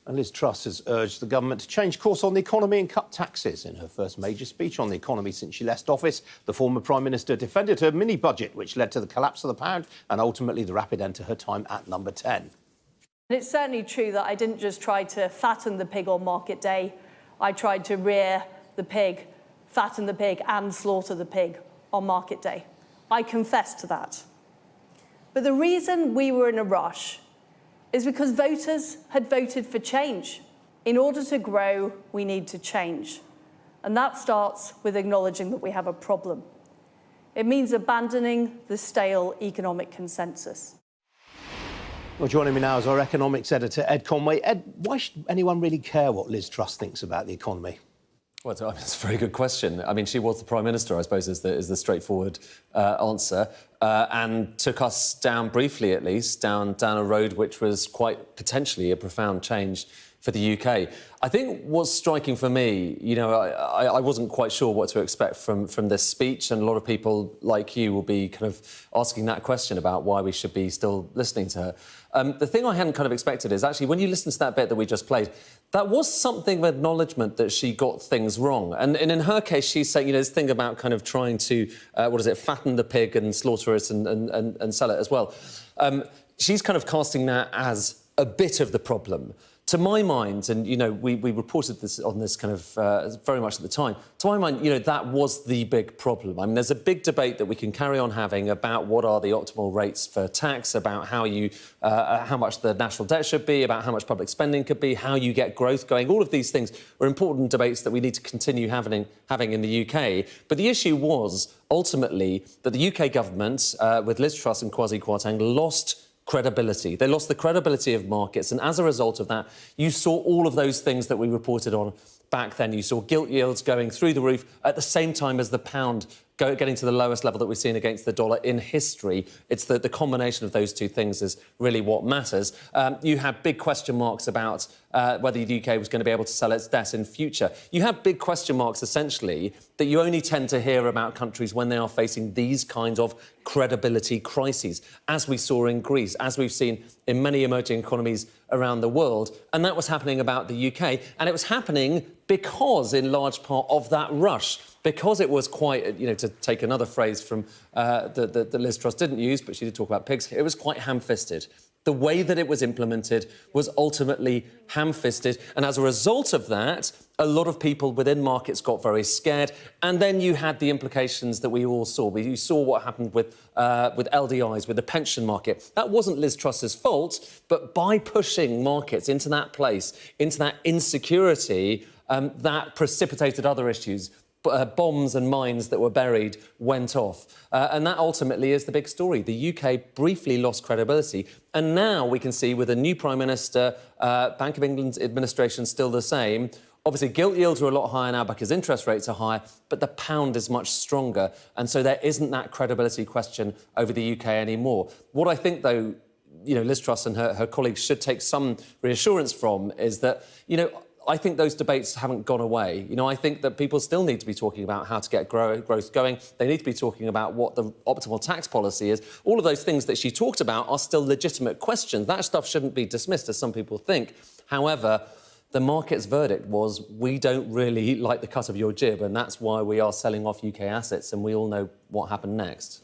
And Liz Truss has urged the government to change course on the economy and cut taxes. In her first major speech on the economy since she left office, the former Prime Minister defended her mini-budget, which led to the collapse of the pound and ultimately the rapid end to her time at number 10. It's certainly true that I didn't just try to fatten the pig on market day. I tried to rear the pig, fatten the pig and slaughter the pig on market day. I confess to that. But the reason we were in a rush is because voters had voted for change. In order to grow, we need to change. And that starts with acknowledging that we have a problem. It means abandoning the stale economic consensus. Well, joining me now is our economics editor, Ed Conway. Ed, why should anyone really care what Liz Truss thinks about the economy? Well, it's a very good question. I mean, she was the Prime Minister, I suppose, is the straightforward answer, and took us down, briefly at least, down a road which was quite potentially a profound change for the UK. I think what's striking for me, you know, I wasn't quite sure what to expect from this speech, and a lot of people like you will be kind of asking that question about why we should be still listening to her. The thing I hadn't kind of expected is actually when you listen to that bit that we just played, that was something of acknowledgement that she got things wrong. And in her case, she's saying, you know, this thing about kind of trying to, fatten the pig and slaughter it and sell it as well. She's kind of casting that as a bit of the problem. To my mind, and, you know, we reported this on this kind of very much at the time, to my mind, you know, that was the big problem. I mean, there's a big debate that we can carry on having about what are the optimal rates for tax, about how much the national debt should be, about how much public spending could be, how you get growth going. All of these things are important debates that we need to continue having in the UK. But the issue was, ultimately, that the UK government, with Liz Truss and Kwasi Kwarteng, lost credibility. They lost the credibility of markets, and as a result of that, you saw all of those things that we reported on back then. You saw gilt yields going through the roof at the same time as the pound getting to the lowest level that we've seen against the dollar in history. It's the combination of those two things is really what matters. You had big question marks about whether the UK was going to be able to sell its debt in future. You have big question marks, essentially, that you only tend to hear about countries when they are facing these kinds of credibility crises, as we saw in Greece, as we've seen in many emerging economies around the world. And that was happening about the UK. And it was happening because, in large part, of that rush. Because it was quite, you know, to take another phrase from that Liz Truss didn't use, but she did talk about pigs, it was quite ham-fisted. The way that it was implemented was ultimately ham-fisted. And as a result of that, a lot of people within markets got very scared. And then you had the implications that we all saw. You saw what happened with LDIs, with the pension market. That wasn't Liz Truss's fault, but by pushing markets into that place, into that insecurity, that precipitated other issues. Bombs and mines that were buried went off. And that ultimately is the big story. The UK briefly lost credibility. And now we can see with a new Prime Minister, Bank of England's administration still the same. Obviously, gilt yields are a lot higher now because interest rates are higher, but the pound is much stronger. And so there isn't that credibility question over the UK anymore. What I think, though, you know, Liz Truss and her colleagues should take some reassurance from is that, you know, I think those debates haven't gone away. You know, I think that people still need to be talking about how to get growth going. They need to be talking about what the optimal tax policy is. All of those things that she talked about are still legitimate questions. That stuff shouldn't be dismissed, as some people think. However, the market's verdict was, we don't really like the cut of your jib, and that's why we are selling off UK assets, and we all know what happened next.